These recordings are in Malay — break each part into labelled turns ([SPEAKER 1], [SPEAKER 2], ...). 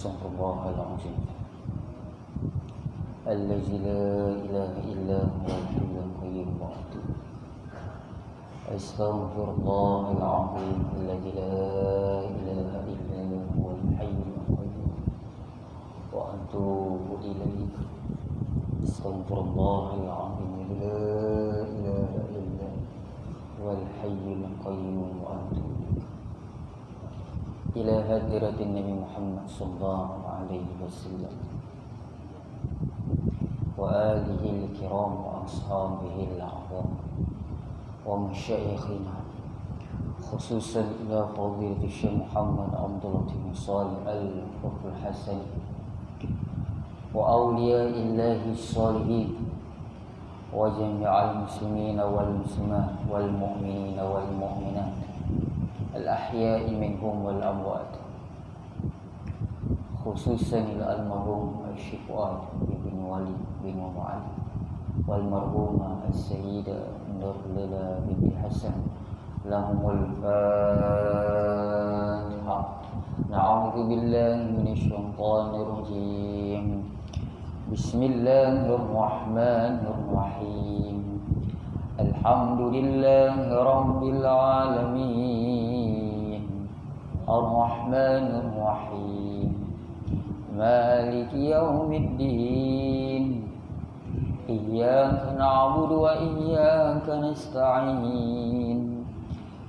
[SPEAKER 1] أستغفر الله العظيم الذي لا إله إلا هو الحي القيوم وأتوب أستغفر الله العظيم الذي لا إله إلا هو الحي القيوم وأتوب إليه أستغفر الله العظيم الذي لا إله إلا هو الحي القيوم وأتوب إلى هدرة النبي محمد صلى الله عليه وسلم وآله الكرام وأصحابه الأعظم ومشايخنا خصوصا إلى فضيلة الشيخ محمد عبد اللطيف بن صالح الحق الحسن وأولياء الله الصالحين وجميع المسلمين والمسلمات والمؤمنين والمؤمنات الأحياء منهم والأموات خصوصا إلى المرحوم الشيخ فؤاد بن ولي بن علي والمرحومة السيدة نور ليلى بنت حسن لهم الفاتحة. نعوذ بالله من الشيطان الرجيم. بسم الله الرحمن الرحيم. الحمد لله رب العالمين الرحمن الرحيم مالك يوم الدين إياك نعبد وإياك نستعين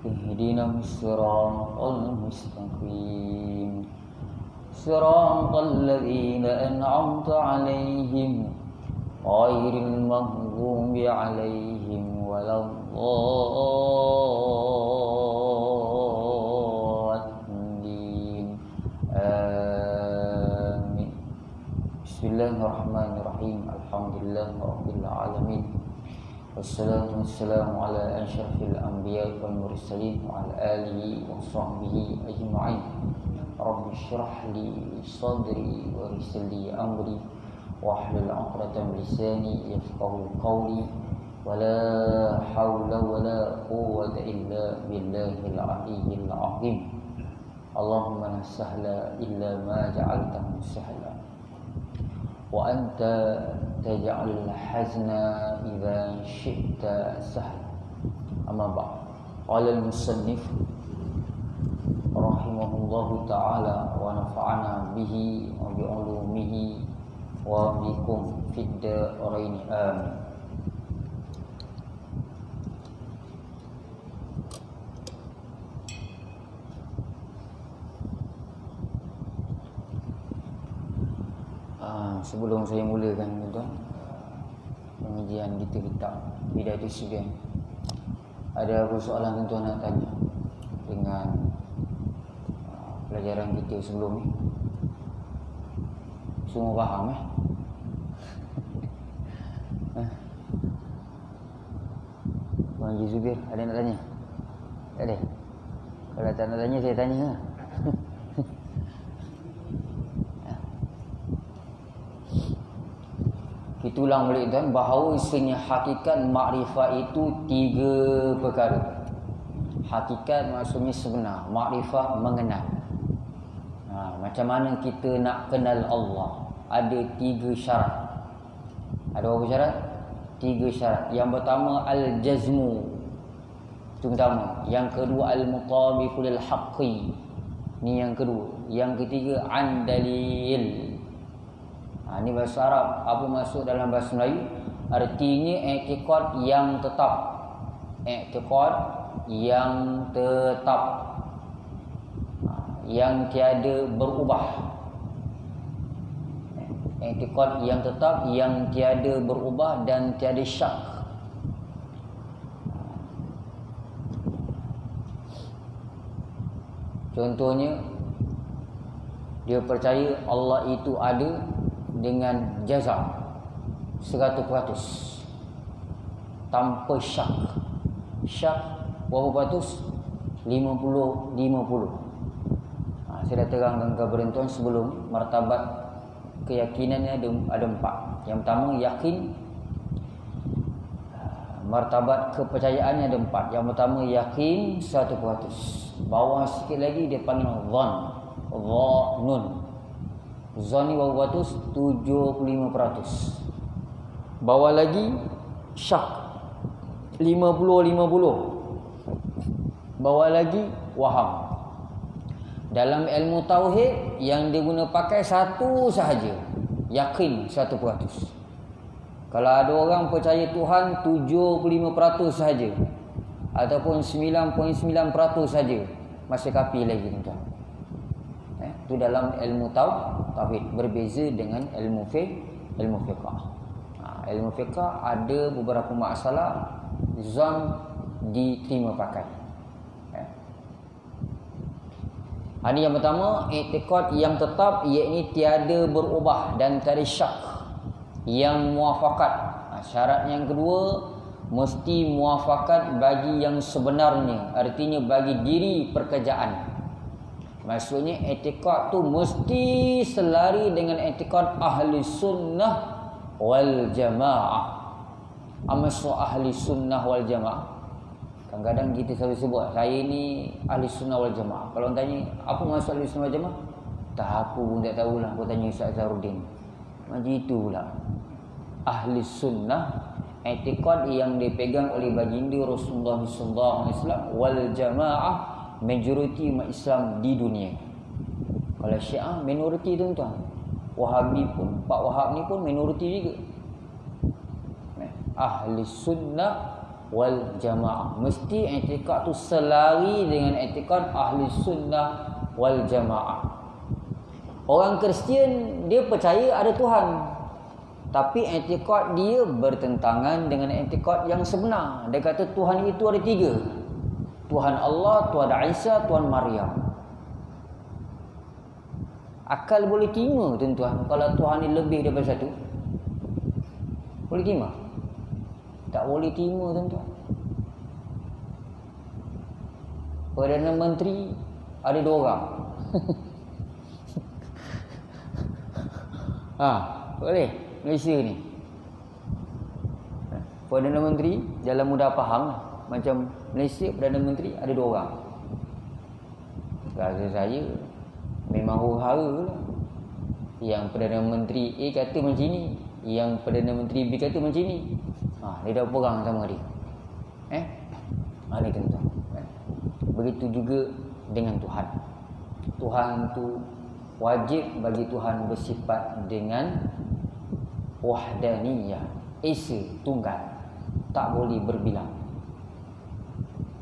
[SPEAKER 1] اهدنا الصراط المستقيم صراط الذين أنعمت عليهم غير المغضوب عليهم ولا الضالين آمين. Bismillahirrahmanirrahim. Alhamdulillah rabbil alamin. Wassalatu wassalamu ala asyrafil anbiya'i wal mursalin wa ala alihi wa sahbihi ajma'in. Rabbi shrah li sadri wa yassir li amri wahlul 'uqdatam min lisani yafqahu qawli. ولا حول ولا قوة إلا بالله العلي العظيم. اللهم لا سهل إلا ما جعلته سهلا وأنت تجعل الحزن إذا شئت سهلا. أما بعد. قال المصنف رحمه الله تعالى ونفعنا به وبعلومه وبكم في الدارين آمين. Sebelum saya mulakan tuan pengajian kita kitab Bidayatul Sibyan, ada persoalan tuan nak tanya dengan pelajaran kita sebelum ni? Semua faham Tuan Haji Zubir, ada nak tanya? Tak ada? Kalau tak nak tanya, saya tanya lah. Kita ulang balik tuan, bahawa sebenarnya hakikat makrifat itu tiga perkara. Hakikat maksudnya sebenar, makrifat mengenal. Macam mana kita nak kenal Allah? Ada tiga syarat. Ada berapa syarat? Tiga syarat. Yang pertama al-jazmu, itu pertama. Yang kedua al-mutabiqu lil haqqi, ni yang kedua. Yang ketiga an dalil. Ini bahasa Arab. Apa maksud dalam bahasa Melayu? Artinya i'tiqad yang tetap. I'tiqad yang tetap, yang tiada berubah. I'tiqad yang tetap, yang tiada berubah dan tiada syak. Contohnya, dia percaya Allah itu ada dengan jazam 100%, tanpa syak. Syak berapa peratus? 50-50. Saya dah terangkan kepada tuan sebelum, martabat keyakinan ada empat. Yang pertama yakin. Martabat kepercayaannya ada empat. Yang pertama yakin 100%. Bawah sikit lagi dia panggil dhan, dhannun. Zon ni berapa ratus? 75%. Bawah lagi syak 50-50. Bawah lagi waham. Dalam ilmu tauhid yang dia guna pakai satu sahaja, yakin 100%. Kalau ada orang percaya Tuhan 75% sahaja ataupun 9.9% saja, masih kafir lagi tuan. Itu dalam ilmu tauhid, berbeza dengan ilmu fiqh. Ilmu fiqh ada beberapa masalah zon diterima pakai. Ini yang pertama, i'tiqad yang tetap, iaitu tiada berubah dan tiada syak, yang muafakat. Syarat yang kedua, mesti muafakat bagi yang sebenarnya, artinya bagi diri pekerjaan. Maksudnya i'tiqad tu mesti selari dengan i'tiqad ahli sunnah wal jamaah. Maksud ahli sunnah wal jamaah, kadang-kadang kita selalu sebut saya ni ahli sunnah wal jamaah. Kalau orang tanya apa maksud ahli sunnah wal jamaah, tak aku pun tak tahulah. Aku tanya Ustaz Zaruddin. Macam itu pula. Ahli sunnah, i'tiqad yang dipegang oleh baginda Rasulullah sallallahu alaihi wasallam, wal jamaah, majoriti umat Islam di dunia. Kalau Syiah minoriti tuan-tuan. Wahabi pun, Pak Wahab ni pun minoriti juga. Ahli sunnah wal jamaah, mesti i'tiqad tu selari dengan i'tiqad ahli sunnah wal jamaah. Orang Kristian dia percaya ada Tuhan, tapi i'tiqad dia bertentangan dengan i'tiqad yang sebenar. Dia kata Tuhan itu ada 3. Tuhan Allah, Tuhan Isa, Tuhan Maryam. Akal boleh terima tuan-tuan kalau Tuhan ni lebih daripada satu? Boleh terima? Tak boleh terima tuan-tuan. Perdana Menteri ada 2 orang. Boleh Malaysia ni. Perdana Menteri dalam mudah faham lah. Macam Malaysia Perdana Menteri ada 2 orang. Rasa saya memang huru-hara lah. Yang Perdana Menteri A kata macam ni, yang Perdana Menteri B kata macam ni. Dia dah perang sama dia. Ni tuan-tuan. Begitu juga dengan Tuhan. Tuhan tu wajib bagi Tuhan bersifat dengan wahdaniyah, esa, tunggal, tak boleh berbilang.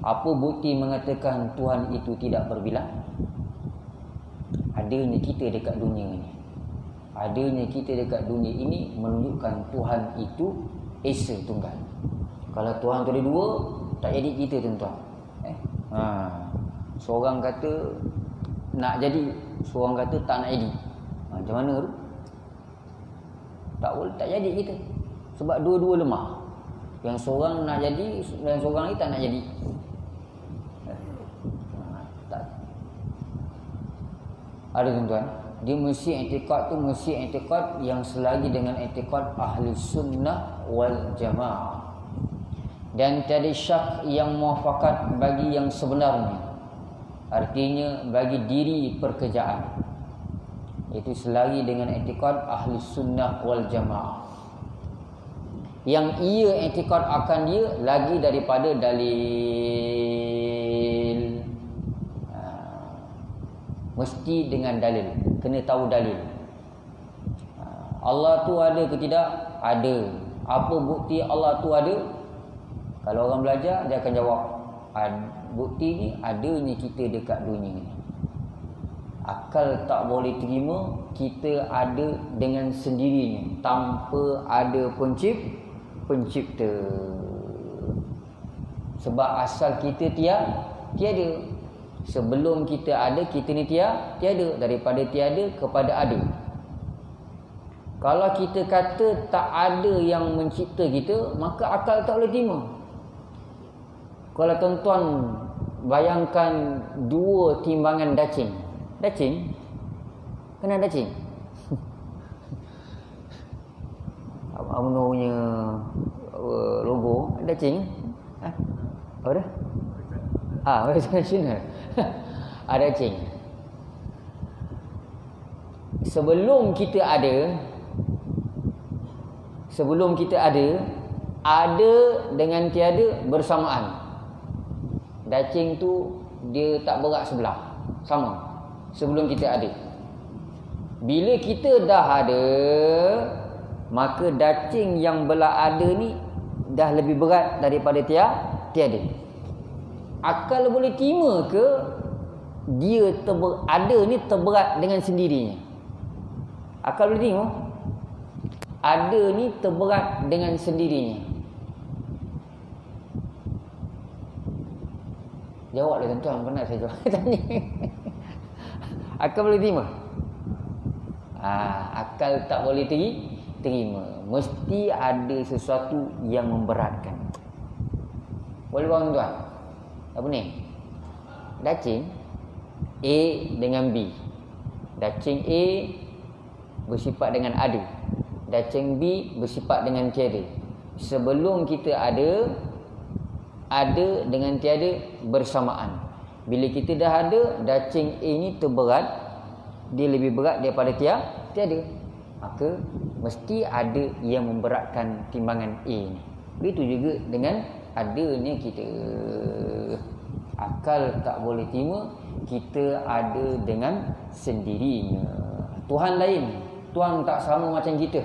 [SPEAKER 1] Apa bukti mengatakan Tuhan itu tidak berbilang? Adanya kita dekat dunia ini. Adanya kita dekat dunia ini menunjukkan Tuhan itu esa, tunggal. Kalau Tuhan tu ada 2, tak jadi kita tuan-tuan. Seorang kata nak jadi, seorang kata tak nak jadi. Macam mana tu? Tak boleh, tak jadi kita. Sebab dua-dua lemah. Yang seorang nak jadi dan seorang lagi tak nak jadi. Tak. Ada tuan-tuan, dia mesti i'tiqad tu mesti i'tiqad yang selagi dengan i'tiqad ahli sunnah wal jamaah. Dan tiada syak yang muafakat bagi yang sebenarnya, artinya bagi diri pekerjaan. Itu selagi dengan i'tiqad ahli sunnah wal jamaah, yang ia i'tiqad akan dia lagi daripada dalil. Mesti dengan dalil, kena tahu dalil. Allah tu ada ke tidak? Ada. Apa bukti Allah tu ada? Kalau orang belajar, dia akan jawab, bukti ni adanya kita dekat dunia ni. Akal tak boleh terima kita ada dengan sendirinya, tanpa ada pencipta. Sebab asal kita tiada. Sebelum kita ada, kita ni tiada. Daripada tiada kepada ada. Kalau kita kata tak ada yang mencipta kita, maka akal tak boleh terima. Kalau tuan-tuan bayangkan 2 timbangan dacing. Kenal dacing? Abang Nur punya logo dacing. Apa dah? Bahasa nasional. Ada dacing. sebelum kita ada dengan tiada bersamaan. Dacing tu dia tak berat sebelah, sama sebelum kita ada. Bila kita dah ada, maka dacing yang belah ada ni dah lebih berat daripada tiada. Akal boleh terima ke dia ada ni terberat dengan sendirinya? Akal boleh terima ada ni terberat dengan sendirinya. Jawablah tuan-tuan, pernah saya jawab tanya. Akal boleh terima? Akal tak boleh terima. Mesti ada sesuatu yang memberatkan. Boleh faham tuan? Apa ni? Dacing A dengan B. Dacing A bersifat dengan ada. Dacing B bersifat dengan tiada. Sebelum kita ada dengan tiada bersamaan. Bila kita dah ada, dacing A ni terberat, dia lebih berat daripada tiada. Maka mesti ada yang memberatkan timbangan A ni. Begitu juga dengan adanya kita. Akal tak boleh terima kita ada dengan sendirinya. Tuhan lain, Tuhan tak sama macam kita.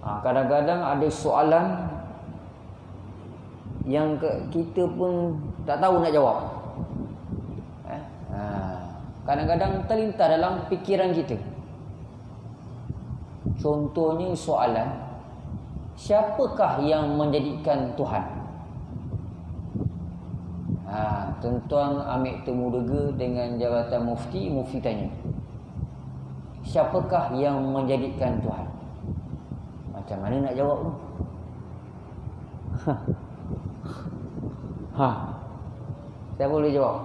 [SPEAKER 1] Kadang-kadang ada soalan yang kita pun tak tahu nak jawab. Kadang-kadang terlintas dalam fikiran kita. Contohnya soalan, siapakah yang menjadikan Tuhan? Tuan-tuan ambil temu dega dengan jabatan mufti tanya, siapakah yang menjadikan Tuhan? Macam mana nak jawab tu? Saya boleh jawab.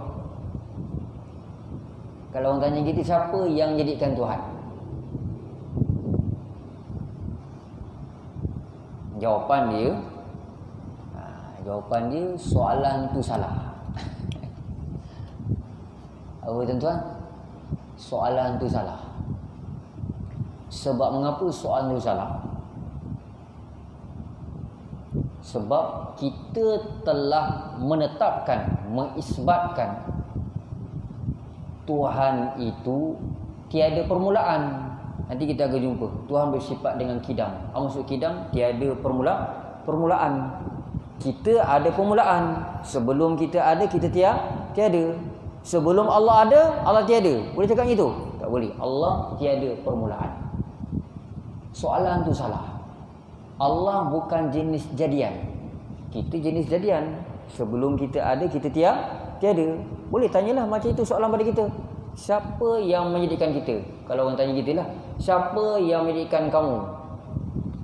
[SPEAKER 1] Kalau orang tanya kita, siapa yang jadikan Tuhan? Jawapan dia soalan tu salah. Apa tuan-tuan? Soalan tu salah. Sebab mengapa soalan tu salah? Sebab kita telah menetapkan, mengisbatkan Tuhan itu tiada permulaan. Nanti kita akan jumpa Tuhan bersifat dengan kidam. Maksud kidam, tiada permulaan. Kita ada permulaan. Sebelum kita ada, kita tiada. Sebelum Allah ada, Allah tiada. Boleh cakap gitu? Tak boleh. Allah tiada permulaan. Soalan tu salah. Allah bukan jenis jadian. Kita jenis jadian. Sebelum kita ada, kita tiada. Boleh tanyalah macam itu soalan pada kita. Siapa yang menjadikan kita? Kalau orang tanya kita lah, siapa yang menjadikan kamu?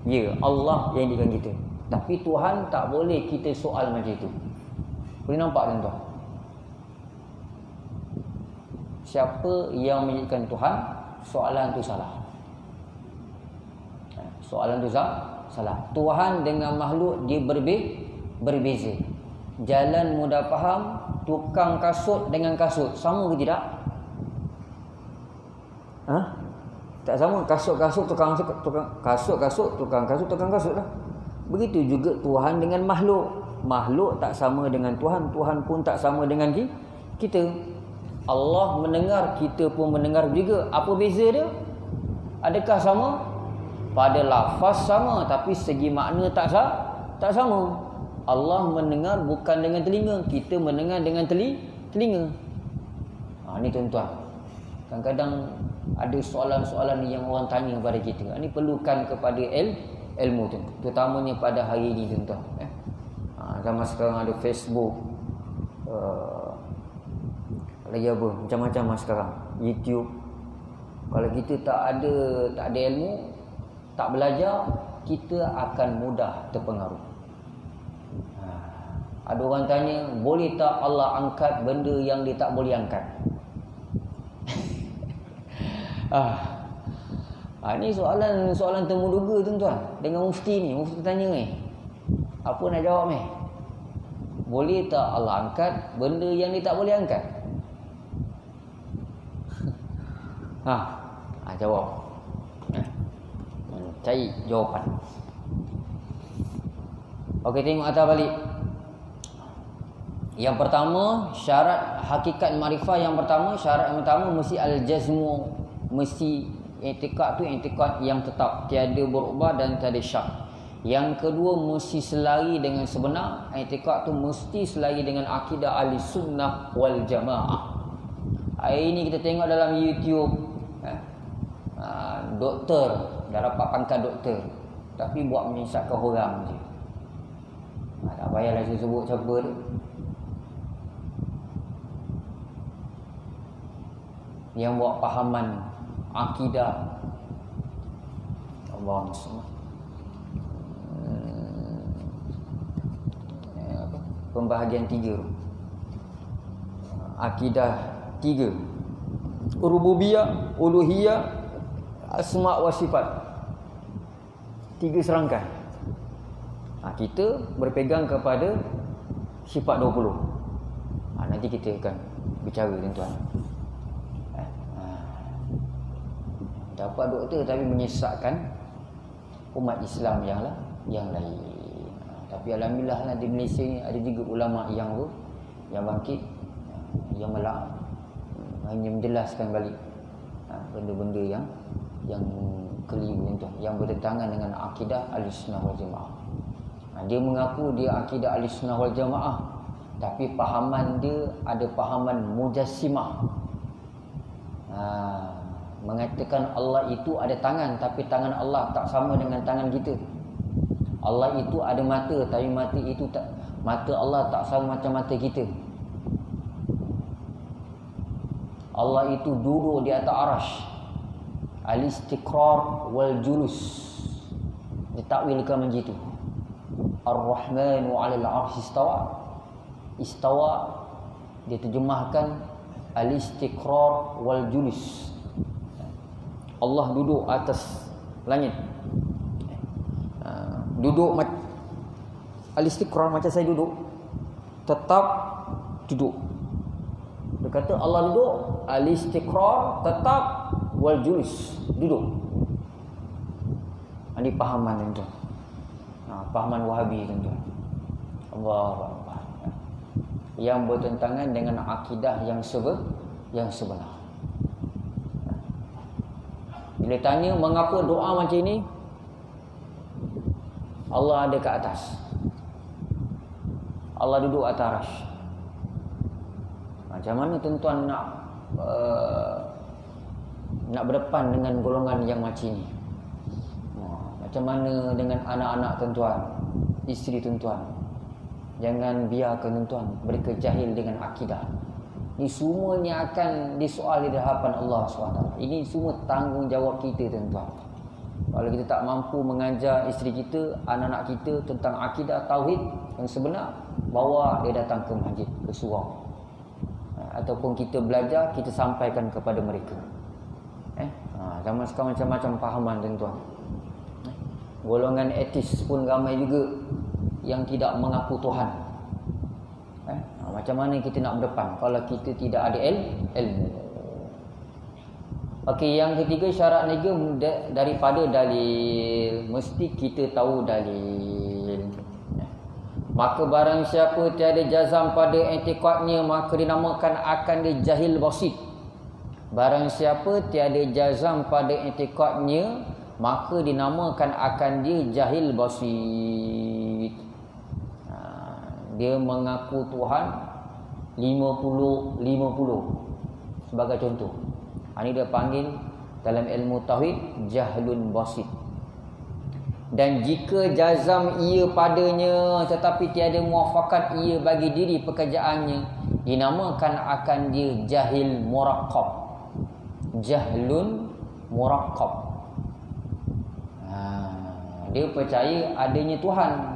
[SPEAKER 1] Ya, Allah yang menjadikan kita. Tapi Tuhan tak boleh kita soal macam itu. Boleh nampak tuan-tuan? Siapa yang menjadikan Tuhan? Soalan tu salah. Soalan tu salah. Tuhan dengan makhluk dia berbeza. Jalan mudah faham, tukang kasut dengan kasut sama ke tidak? Tak sama. Kasut-kasut, tukang kasut lah. Begitu juga Tuhan dengan makhluk. Makhluk tak sama dengan Tuhan, Tuhan pun tak sama dengan kita. Allah mendengar, kita pun mendengar juga. Apa beza dia? Adakah sama? Pada lafaz sama, tapi segi makna tak sama. Allah mendengar bukan dengan telinga, kita mendengar dengan telinga. Ni tuan-tuan, kadang-kadang ada soalan-soalan yang orang tanya kepada kita. Ini perlukan kepada ilmu tu, terutamanya pada hari ini tuan-tuan. Zaman sekarang ada Facebook, lagi apa, macam-macam sekarang, YouTube. Kalau kita tak ada ilmu, tak belajar, kita akan mudah terpengaruh. Ada orang tanya, boleh tak Allah angkat benda yang dia tak boleh angkat? Ni soalan temu duga tuan-tuan. Dengan mufti ni, mufti tanya ni, apa nak jawab ni? Boleh tak Allah angkat benda yang dia tak boleh angkat? Jawab. Cari jawapan. Okey, tengok atas balik. Yang pertama, syarat hakikat makrifah yang pertama, syarat yang pertama mesti al-jazmu, mesti i'tikad tu i'tikad yang tetap, tiada berubah dan tiada syak. Yang kedua, mesti selari dengan sebenar, i'tikad tu mesti selari dengan akidah ahli sunnah wal jamaah. Hari ini kita tengok dalam YouTube, doktor dah dapat pangkat doktor, tapi buat menyesatkan orang je. Tak payahlah saya sebut siapa tu. Yang buat pahaman akidah Allah SWT. Pembahagian 3, akidah 3, rububiyah, uluhiyah, asma' wa sifat. 3 serangkai. Kita berpegang kepada sifat 20. Nanti kita akan bicara, tuan-tuan. Dapat doktor tapi menyesatkan umat Islam yang lain. Tapi alhamdulillah di Malaysia ni ada juga ulama yang bangkit, yang hanya menjelaskan balik benda-benda yang keliru, yang bertentangan dengan akidah Ahlussunnah wal Jamaah. Dia mengaku dia akidah Ahlussunnah wal Jamaah, tapi pahaman dia ada pahaman Mujassimah. Mengatakan Allah itu ada tangan, tapi tangan Allah tak sama dengan tangan kita. Allah itu ada mata, tapi mata Allah tak sama macam mata kita. Allah itu duduk di atas arash, al-istiqrar wal julus, ditakwilkan macam itu. Ar-Rahmanu 'alal 'arsy istawa diterjemahkan al-istiqrar wal julus. Allah duduk atas langit. Duduk al-istiqrar macam saya duduk, tetap duduk. Dia kata Allah duduk, al-istiqrar tetap, wal julus, duduk. Ini pahaman tuan. Pahaman Wahabi tuan. Allahu Akbar. Yang bertentangan dengan akidah yang sebenar. Bila tanya mengapa doa macam ini, Allah ada ke atas, Allah duduk atas arash. Macam mana tuan-tuan nak berdepan dengan golongan yang macam ini? Macam mana dengan anak-anak tuan-tuan, isteri tuan-tuan? Jangan biarkan tuan-tuan mereka jahil dengan akidah. Ini semuanya akan disoal di hadapan Allah SWT. Ini semua tanggungjawab kita tuan-tuan. Kalau kita tak mampu mengajar isteri kita, anak-anak kita tentang akidah tauhid yang sebenar, bawa dia datang ke masjid, ke surau. Ataupun kita belajar, kita sampaikan kepada mereka. Zaman sekarang macam-macam pahaman tuan-tuan. Golongan etis pun ramai juga yang tidak mengaku Tuhan. Macam mana kita nak berdepan kalau kita tidak ada ilmu? Okey, yang ketiga, syarat tiga daripada dalil. Mesti kita tahu dalil. Maka barang siapa tiada jazam pada i'tikadnya, maka dinamakan akan dia jahil basit. Barang siapa tiada jazam pada i'tikadnya, maka dinamakan akan dia jahil basit. Dia mengaku Tuhan 50-50 sebagai contoh. Ini dia panggil dalam ilmu tauhid jahlun basit. Dan jika jazam ia padanya tetapi tiada muafakat ia bagi diri pekerjaannya, dinamakan akan dia jahil murakkab. Jahlun murakkab. Dia percaya adanya Tuhan,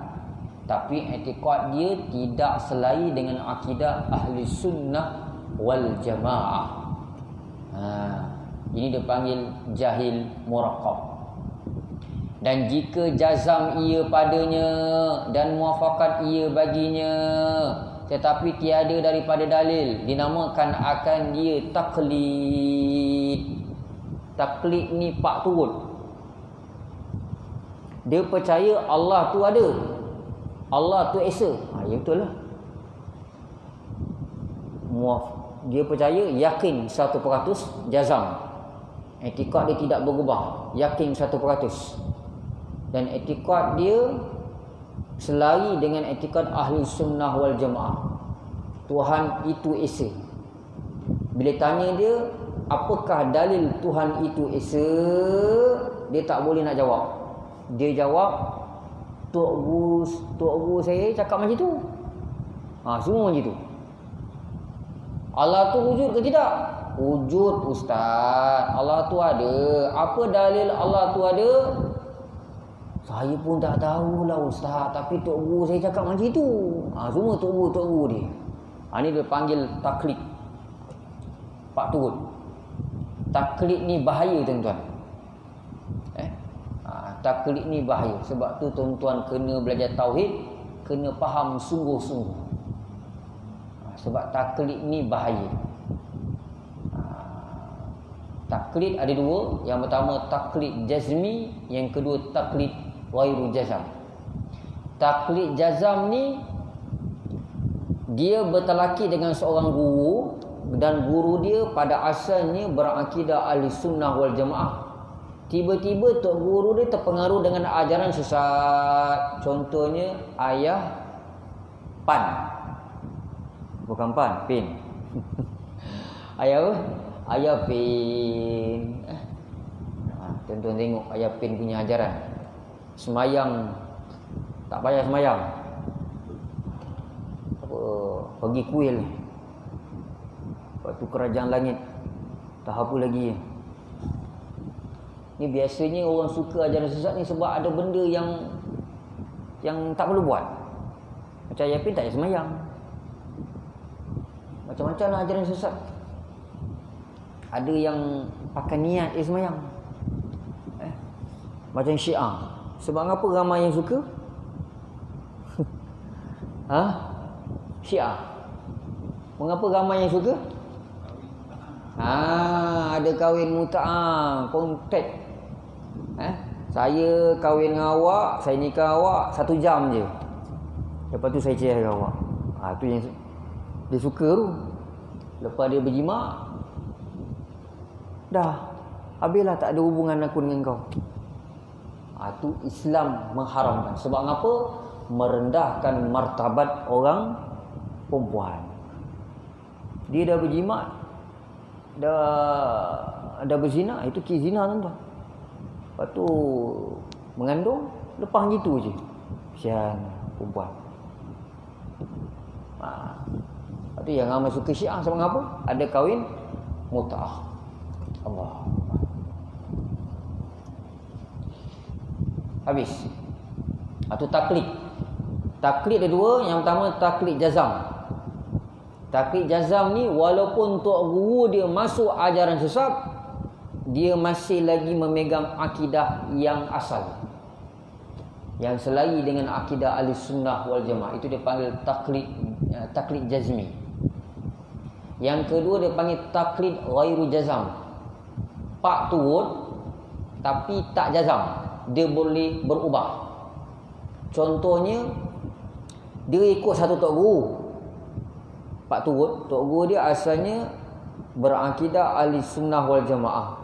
[SPEAKER 1] tapi i'tikad dia tidak selari dengan akidah ahli sunnah wal jamaah. Ini dia panggil jahil murakkab. Dan jika jazam ia padanya dan muafakat ia baginya tetapi tiada daripada dalil, dinamakan akan dia taklid. taklid ni pak turun. Dia percaya Allah tu ada, Allah tu esa. Ya betul lah. Dia percaya, yakin 100%, jazam. Etikad dia tidak berubah, yakin 100%. Dan etikad dia selari dengan etikad ahli sunnah wal jamaah. Tuhan itu esa. Bila tanya dia, apakah dalil Tuhan itu esa, dia tak boleh nak jawab. Dia jawab, Tok Guru saya cakap macam tu. Semua macam tu. Allah tu wujud ke tidak? Wujud, Ustaz. Allah tu ada. Apa dalil Allah tu ada? Saya pun tak tahulah, Ustaz. Tapi Tok Guru saya cakap macam tu. Semua Tok Guru dia. Ni dia panggil taklid. Pak turun. Taklid ni bahaya, tuan-tuan. Taklid ni bahaya. Sebab tu tuan-tuan kena belajar tauhid, kena faham sungguh-sungguh. Sebab taklid ni bahaya. Taklid ada dua. Yang pertama taklid jazmi, yang kedua taklid ghairu jazam. Taklid jazam ni dia bertelaki dengan seorang guru, dan guru dia pada asalnya berakidah ahli sunnah wal jamaah. Tiba-tiba tok guru dia terpengaruh dengan ajaran sesat. Contohnya ayah pan. Bukan pan, pin. Ayah apa? Ayah pin. Tuan-tuan tengok ayah pin punya ajaran. Semayang tak payah semayang. Pergi kuil. Lepas tu kerajaan langit. Tak apa lagi. Ni biasanya orang suka ajaran sesat ni sebab ada benda yang tak perlu buat. Macam ayah pin tak payah semayang. Macam-macam lah ajaran sesat. Ada yang pakai niat dia semayang. Macam Syiah. Sebab apa ramai yang suka? Syiah. Mengapa ramai yang suka? Ada kahwin mut'ah, kontak. Saya kahwin dengan awak, saya nikah awak 1 jam je. Lepas tu saya cerai dengan awak. Tu yang dia suka tu. Lepas dia berjima, dah habislah, tak ada hubungan aku dengan kau. Tu Islam mengharamkan. Sebab apa? Merendahkan martabat orang perempuan. Dia dah berjima, dah berzina, itu kes zina, tuan-tuan. Lepas tu mengandung, lepas gitu je. Kesian perempuan. Lepas tu yang ramai suka Syiah sebab apa? Ada kahwin mut'ah. Allah. Habis. Itu taklid. Taklid ada dua. Yang pertama taklid jazam. Taklid jazam ni walaupun tok guru dia masuk ajaran sesat, dia masih lagi memegang akidah yang asal, yang selari dengan akidah ahli sunnah wal jamaah. Itu dia panggil taklid jazmi. Yang kedua dia panggil taklid ghairu jazam. Pak turun tapi tak jazam, dia boleh berubah. Contohnya, dia ikut satu tok guru, Pak turun, tok guru dia asalnya berakidah ahli sunnah wal jamaah.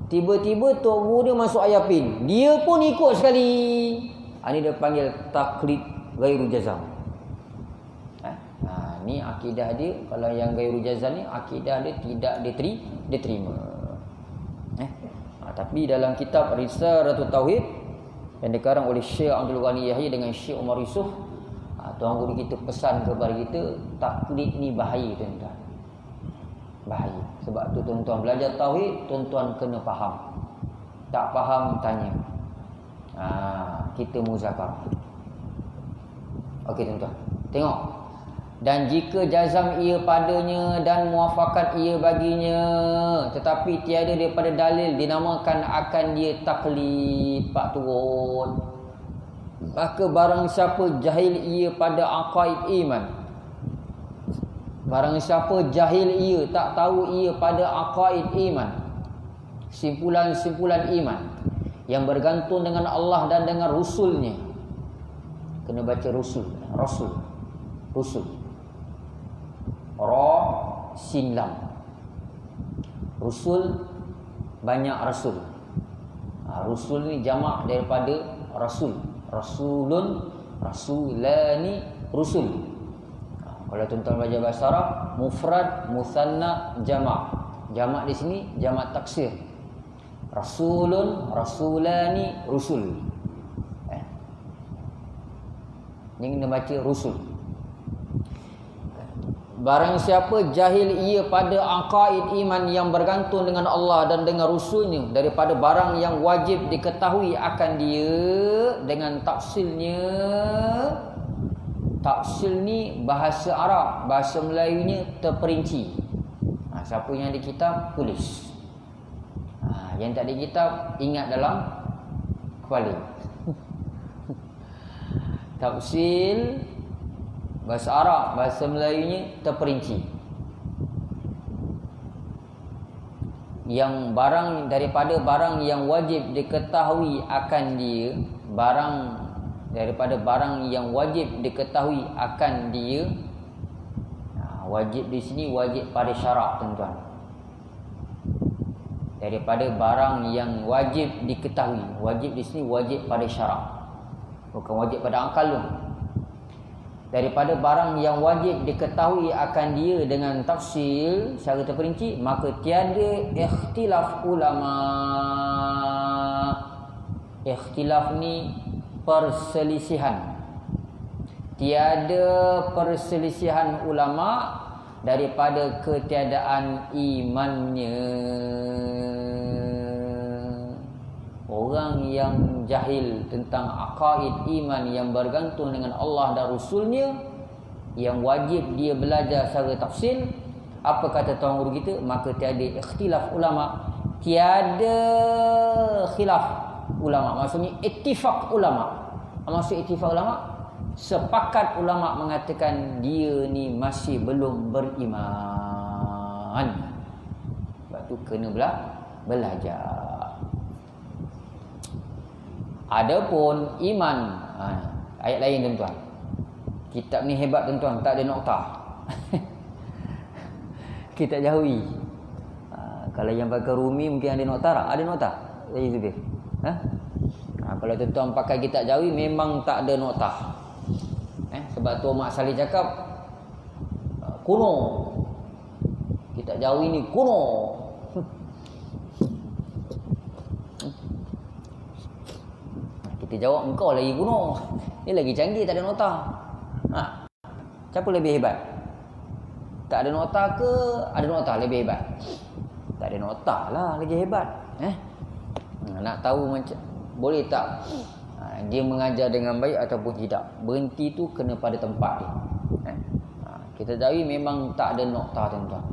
[SPEAKER 1] Tiba-tiba tok guru dia masuk ayah pin, dia pun ikut sekali. Ini dia panggil taklid ghairu jazam. Ni akidah dia. Kalau yang ghairu jazam ni, akidah dia tidak diterima. Tapi dalam kitab Risalatul Tauhid yang dikarang oleh Syekh Abdul Ghani Yahya dengan Syekh Umar Yusof, tuan guru kita pesan kepada kita, taklid ni bahaya, tuan-tuan. Bahaya. Sebab tu tuan-tuan belajar tauhid, tuan-tuan kena faham. Tak faham, tanya. Kita muzakarah. Okey tuan-tuan, tengok. Dan jika jazam ia padanya dan muafakat ia baginya, tetapi tiada daripada dalil, dinamakan akan dia taklid. Pak turun. Maka barang siapa jahil ia pada aqaid iman, barang siapa jahil ia, tak tahu ia pada aqaid iman, simpulan-simpulan iman yang bergantung dengan Allah dan dengan Rasulnya. Kena baca Rasul. Ra sin lam. Rasul, banyak rasul. Rasul ni jamak daripada rasul. Rasulun, rasulani, rusul. Kalau tuan-tuan belajar bahasa Arab, mufrad, musanna, jamak. Jamak di sini jamak taksir. Rasulun, rasulani, rusul. Ini kena baca rusul. Barang siapa jahil ia pada aqaid iman yang bergantung dengan Allah dan dengan Rasulnya daripada barang yang wajib diketahui akan dia dengan tafsilnya. Tafsil ni bahasa Arab, bahasa Melayunya terperinci. Siapa yang ada kitab, tulis. Yang tak ada kitab, ingat dalam kepala. Tafsil bahasa Arab, bahasa Melayunya terperinci. Yang barang daripada barang yang wajib diketahui akan dia, daripada barang yang wajib diketahui akan dia. Wajib di sini wajib pada syarak, tuan-tuan. Daripada barang yang wajib diketahui. Wajib di sini wajib pada syarak, bukan wajib pada akal tu. Daripada barang yang wajib diketahui akan dia dengan tafsil secara terperinci, maka tiada ikhtilaf ulama. Ikhtilaf ni perselisihan. Tiada perselisihan ulama daripada ketiadaan imannya. Orang yang jahil tentang aqaid iman yang bergantung dengan Allah dan Rasulnya, yang wajib dia belajar secara tafsil, apa kata tuan guru kita? Maka tiada ikhtilaf ulama, tiada khilaf ulama. Maksudnya ittifaq ulama. Maksud ittifaq ulama, sepakat ulama mengatakan dia ni masih belum beriman. Sebab tu kena belajar. Adapun iman, ayat lain tuan-tuan. Kitab ni hebat tuan-tuan, tak ada noktah. Kita jauhi. Kalau yang pakai Rumi mungkin ada noktah tak? Ada noktah? Saya Zubir. Kalau tuan-tuan pakai kitab jauhi memang tak ada noktah. Sebab tu Mak Salih cakap kuno. Kitab jauhi ni kuno. Kita jawab engkau lagi kuno. Dia lagi canggih, tak ada nota. Siapa lebih hebat? Tak ada nota ke ada nota lebih hebat? Tak ada nota lah lagi hebat. Nak tahu macam boleh tak dia mengajar dengan baik ataupun tidak? Berhenti tu kena pada tempat dia. Kita jauhi memang tak ada nota, tuan-tuan.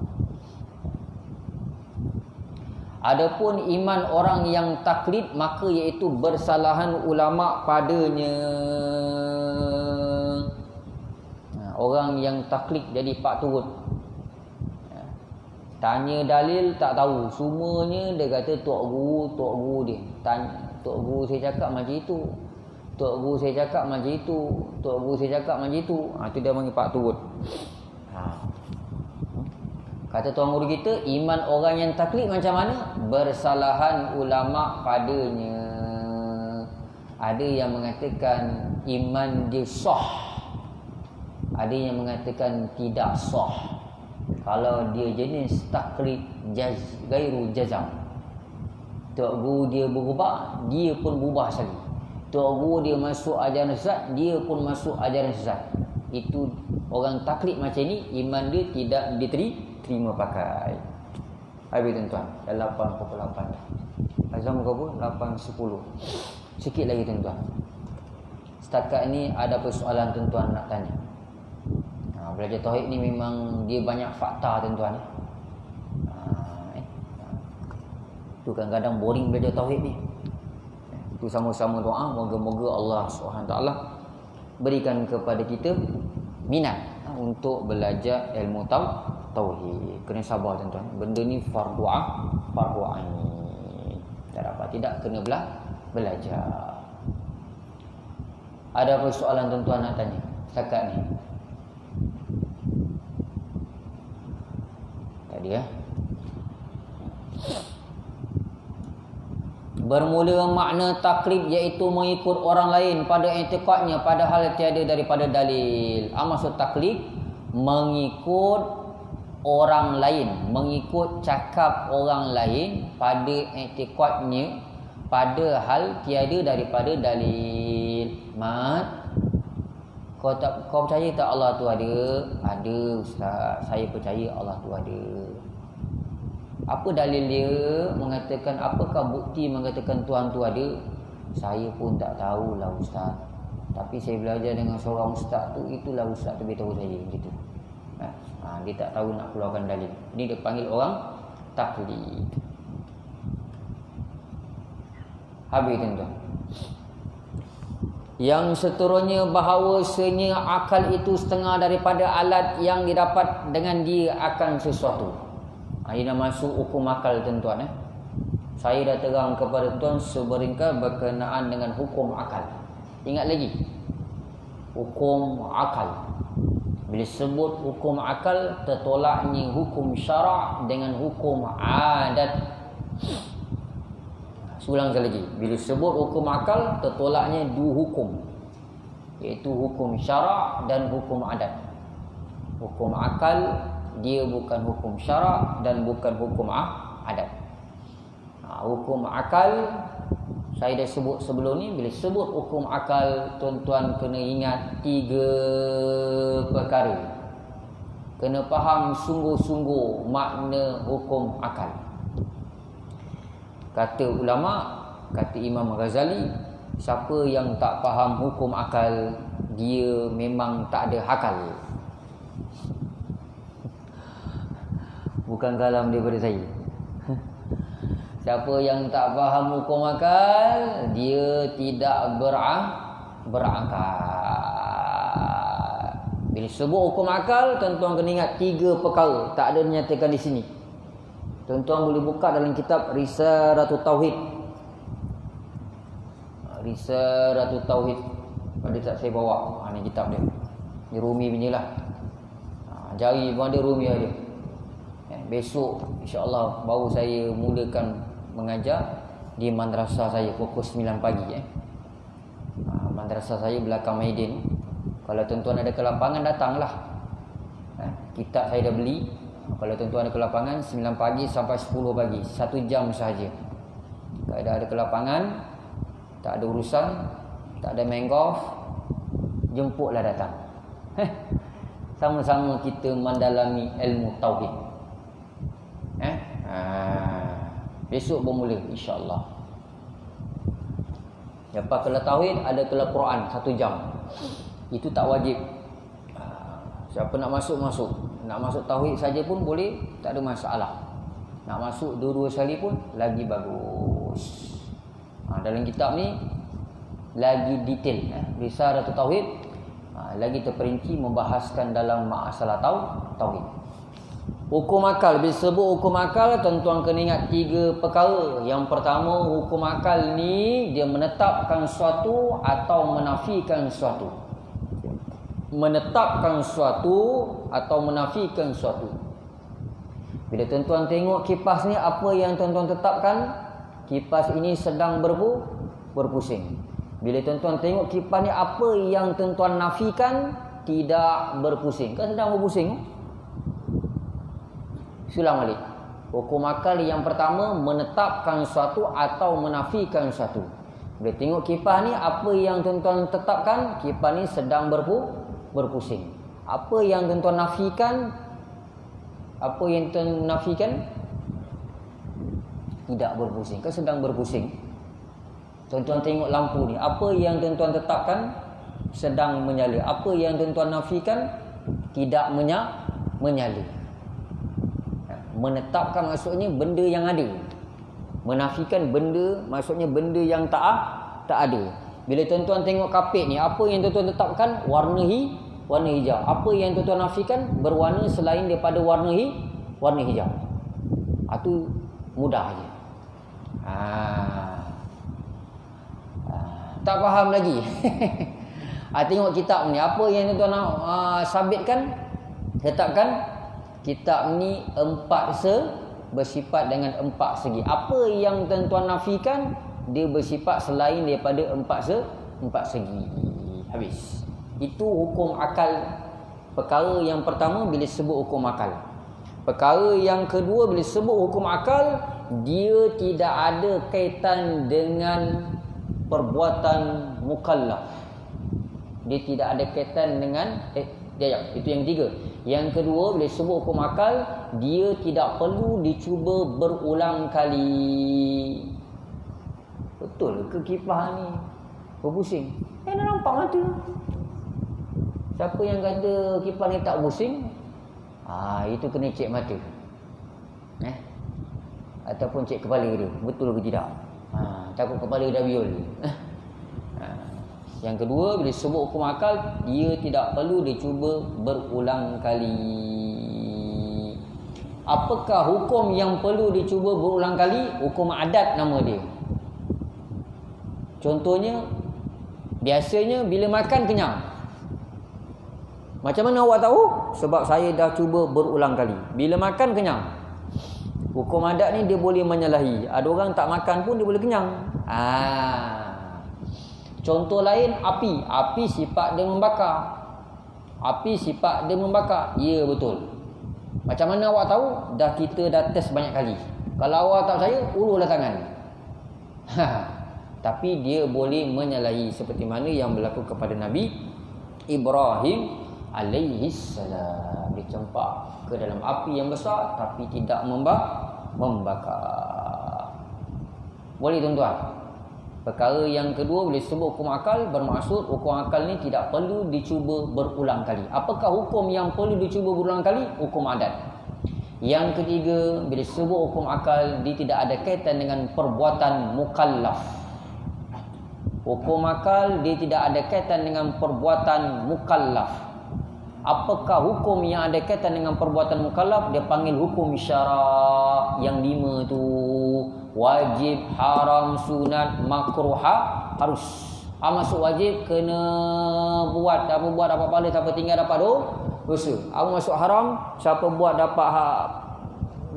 [SPEAKER 1] Adapun iman orang yang taklid, maka iaitu bersalahan ulama padanya. Orang yang taklid jadi pak turut. Tanya dalil tak tahu, semuanya dia kata tok guru dia. Tanya tok guru saya cakap macam itu. Tok guru saya cakap macam itu. Tok guru saya cakap macam itu. Itu dia panggil pak turut. Kata tuan guru kita, iman orang yang taklid macam mana? Bersalahan ulama padanya. Ada yang mengatakan iman dia sah, ada yang mengatakan tidak sah. Kalau dia jenis taklid gairu jazam, tok guru dia berubah, dia pun berubah sekali. Tok guru dia masuk ajaran sesat, dia pun masuk ajaran sesat. Itu orang taklid macam ni, iman dia tidak diterima pakai. Habis tuan-tuan, dah 8.8. Azam berapa? 8.10. Sikit lagi tuan-tuan. Setakat ni ada persoalan tuan-tuan nak tanya? Belajar tauhid ni memang dia banyak fakta tuan-tuan. Tu kadang-kadang boring belajar tauhid ni. Tu sama-sama doa, moga-moga Allah SWT berikan kepada kita minat untuk belajar ilmu tauhid. Kena sabar tuan-tuan. Benda ni fardu ain. Tak dapat. Tidak kena belajar. Ada apa soalan tuan-tuan nak tanya setakat ni? Tadi ya. Bermula makna taklid iaitu mengikut orang lain pada i'tiqadnya padahal tiada daripada dalil. Maksud taklid mengikut orang lain, mengikut cakap orang lain pada i'tiqadnya padahal tiada daripada dalil. Mat, kau percaya tak Allah tu ada? Ada ustaz, saya percaya Allah tu ada. Apa dalil dia mengatakan, apakah bukti mengatakan Tuhan tu ada? Saya pun tak tahulah ustaz. Tapi saya belajar dengan seorang ustaz tu, itulah ustaz tu beritahu saya begitu. Dia tak tahu nak keluarkan dalil. Ini dia panggil orang taklid. Habis tuan-tuan. Yang seterusnya bahawasanya akal itu setengah daripada alat yang didapat dengan dia akan sesuatu. Ini dah masuk hukum akal tuan-tuan. Saya dah terang kepada tuan seberingkas berkenaan dengan hukum akal. Ingat lagi, hukum akal. Bila sebut hukum akal, tertolaknya hukum syarak dengan hukum adat. Ulang sekali lagi. Bila sebut hukum akal, tertolaknya dua hukum, iaitu hukum syarak dan hukum adat. Hukum akal dia bukan hukum syarak dan bukan hukum adat. Hukum akal saya dah sebut sebelum ni. Bila sebut hukum akal, tuan-tuan kena ingat 3 perkara. Kena faham sungguh-sungguh makna hukum akal. Kata ulama, kata Imam Ghazali, siapa yang tak faham hukum akal, dia memang tak ada akal. Bukan kalam daripada saya. Siapa yang tak faham hukum akal, dia tidak berakal. Bila sebut hukum akal, tuan-tuan kena ingat 3 perkara. Tak ada dinyatakan di sini. Tuan-tuan boleh buka dalam kitab Risalatul Tauhid. Risalatul Tauhid. Ada tak saya bawa? Ni kitab dia. Ni Rumi punya lah. Jari pun ada, Rumi ada. Besok insya-Allah baru saya mulakan mengajar di madrasah saya pukul 9 pagi. Madrasah saya belakang Maidin. Kalau tuan-tuan ada kelapangan, datanglah. Kitab saya dah beli. Kalau tuan-tuan ada kelapangan, 9 pagi sampai 10 pagi, 1 jam sahaja. Kalau ada kelapangan, tak ada urusan, tak ada main golf, jemputlah datang. Sama-sama kita mendalami ilmu tauhid. Besok bermula insya-Allah. Lepas kelas tauhid ada kelas Quran 1 jam. Itu tak wajib. Siapa nak masuk, masuk. Nak masuk tauhid saja pun boleh, tak ada masalah. Nak masuk 2-2 sekali pun lagi bagus. Dalam kitab ni lagi detail. Risalatul Tauhid lagi terperinci membahaskan dalam masalah tauhid. Hukum akal. Bila sebut hukum akal, tuan-tuan kena ingat 3 perkara. Yang pertama, hukum akal ni dia menetapkan sesuatu atau menafikan sesuatu. Menetapkan sesuatu atau menafikan sesuatu. Bila tuan-tuan tengok kipas ni, apa yang tuan-tuan tetapkan? Kipas ini sedang berpusing. Bila tuan-tuan tengok kipas ni, apa yang tuan-tuan nafikan? Tidak berpusing. Kan sedang berpusing? Ulang balik. Hukum akal yang pertama, menetapkan sesuatu atau menafikan sesuatu. Bila tengok kipas ni, apa yang tuan-tuan tetapkan? Kipas ni sedang berpusing. Apa yang tuan-tuan nafikan? Apa yang tuan nafikan? Tidak berpusing. Kan sedang berpusing. Tuan-tuan tengok lampu ni, apa yang tuan-tuan tetapkan? Sedang menyala. Apa yang tuan-tuan nafikan? Tidak menyala. Menetapkan maksudnya benda yang ada. Menafikan benda maksudnya benda yang tak ada. Bila tuan-tuan tengok kapet ni, apa yang tuan-tuan tetapkan? Warna hijau. Apa yang tuan-tuan nafikan? Berwarna selain daripada warna hijau. Itu mudah aja. Tak faham lagi. Tengok kitab ni, apa yang tuan nak sabitkan, tetapkan kitab ni bersifat dengan 4 segi. Apa yang tuan nafikan, dia bersifat selain daripada 4 segi. Habis. Itu hukum akal. Perkara yang pertama bila sebut hukum akal. Perkara yang kedua bila sebut hukum akal, dia tidak ada kaitan dengan perbuatan mukallaf. Dia tidak ada kaitan dengan itu yang ketiga. Yang kedua, bila sebut hukum akal, dia tidak perlu dicuba berulang kali. Betul ke kipas ni berpusing? Nak nampak mata. Siapa yang kata kipas ni tak pusing? Itu kena cek mata. Ataupun cek kepala dia, betul ke tidak? Takut kepala dah biol. Yang kedua, bila sebut hukum akal, dia tidak perlu dicuba berulang kali. Apakah hukum yang perlu dicuba berulang kali? Hukum adat nama dia. Contohnya, biasanya bila makan kenyang. Macam mana awak tahu? Sebab saya dah cuba berulang kali. Bila makan kenyang. Hukum adat ni dia boleh menyalahi. Ada orang tak makan pun dia boleh kenyang. Contoh lain, api. Api sifat dia membakar. Api sifat dia membakar. Ya, betul. Macam mana awak tahu? Kita dah test banyak kali. Kalau awak tak percaya, ulurlah tangan. Tapi dia boleh menyalahi seperti mana yang berlaku kepada Nabi Ibrahim alaihi salam. Dicempak ke dalam api yang besar tapi tidak membakar. Boleh tuan-tuan? Perkara yang kedua, bila sebut hukum akal, bermaksud hukum akal ni tidak perlu dicuba berulang kali. Apakah hukum yang perlu dicuba berulang kali? Hukum adat. Yang ketiga, bila sebut hukum akal, dia tidak ada kaitan dengan perbuatan mukallaf. Hukum akal, dia tidak ada kaitan dengan perbuatan mukallaf. Apakah hukum yang ada kaitan dengan perbuatan mukallaf? Dia panggil hukum syarak yang 5 tu. Wajib, haram, sunat, makruha, harus. Masuk wajib kena buat apa pahala, siapa tinggal dapat dosa. Masuk haram, siapa buat dapat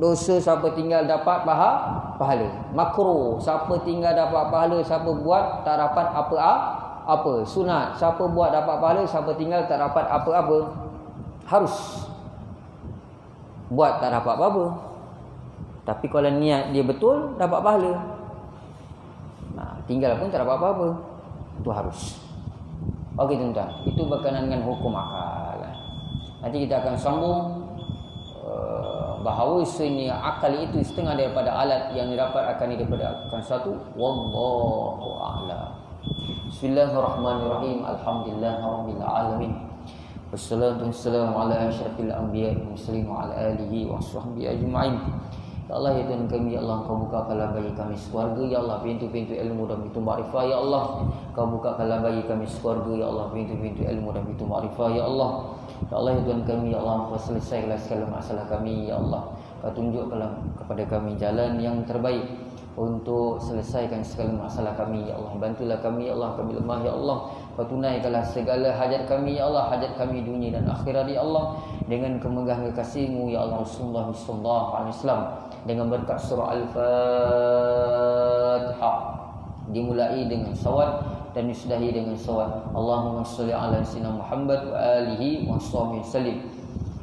[SPEAKER 1] dosa, siapa tinggal dapat pahala. Makruh, siapa tinggal dapat pahala, siapa buat tak dapat apa. Sunat, siapa buat dapat pahala, siapa tinggal tak dapat apa-apa. Harus. Buat tak dapat apa-apa. Tapi kalau niat dia betul, dapat pahala. Tinggal pun tak dapat apa-apa. Itu harus. Okey tuan-tuan, itu berkenaan dengan hukum akal. Nanti kita akan sambung bahawa sebenarnya akal itu setengah daripada alat yang didapat akan daripada satu. Wallahu a'lam. Bismillahirrahmanirrahim. Alhamdulillahirabbil alamin. Wassalatu wassalamu ala asyrafil anbiya'i wal mursalin wa ala alihi wa sahbihi ajma'in. Ya Allah, ya Tuhan kami, ya Allah, Kau bukakanlah bagi kami surga, ya Allah, pintu-pintu ilmu dan pintu makrifah, ya Allah. Kau bukakanlah bagi kami surga, ya Allah, pintu-pintu ilmu dan pintu makrifah, ya Allah. Ya Allah, ya Tuhan kami, ya Allah, Kau selesaikanlah segala masalah kami, ya Allah. Kau tunjukkanlah kepada kami jalan yang terbaik untuk selesaikan segala masalah kami, ya Allah. Bantulah kami, ya Allah, kami lemah, ya Allah. Kau tunaikanlah segala hajat kami, ya Allah, hajat kami dunia dan akhirat, ya Allah, dengan kemegahan kekasih-Mu, ya Allah, Rasulullah sallallahu alaihi wasallam, dengan berkat surah Al-Fatihah, dimulai dengan shawat dan disudahi dengan shawat. Allahumma shalli ala sayyidina Muhammad wa alihi wa sahbihi sallim.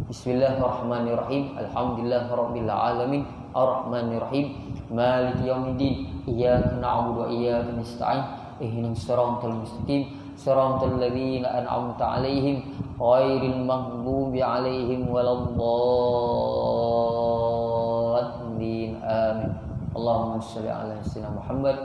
[SPEAKER 1] Bismillahirrahmanirrahim. Alhamdulillahirabbil alamin. Arrahmanirrahim. Maliki yaumiddin. Iyyaka na'budu wa iyyaka nasta'in. Ihdinas siratal mustaqim. Siratal ladzina an'amta 'alaihim ghairil maghdubi 'alaihim waladdallin. Amin. Allahumma shalli ala sayyidina Muhammad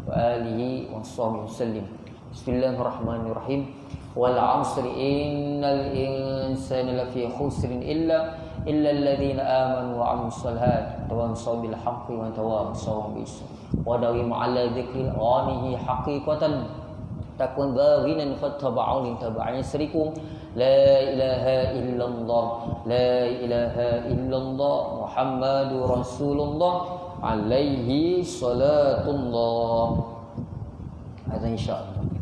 [SPEAKER 1] wa alihi wa sahbihi wasallim. Bismillahirrahmanirrahim. Wal 'asri innal insana lafi khusrin illa alladhina amanu wa 'amilus salihati wa tawasaw bil haqqi wa tawasaw bis sabr wa dawim 'ala dzikri ghanihi haqiqatan takun baghinan fattaba'uni taba'ani serikum la ilaha illallah la ilaha illallah Muhammadur Rasulullah alaihi salatullah. Ada insya-Allah.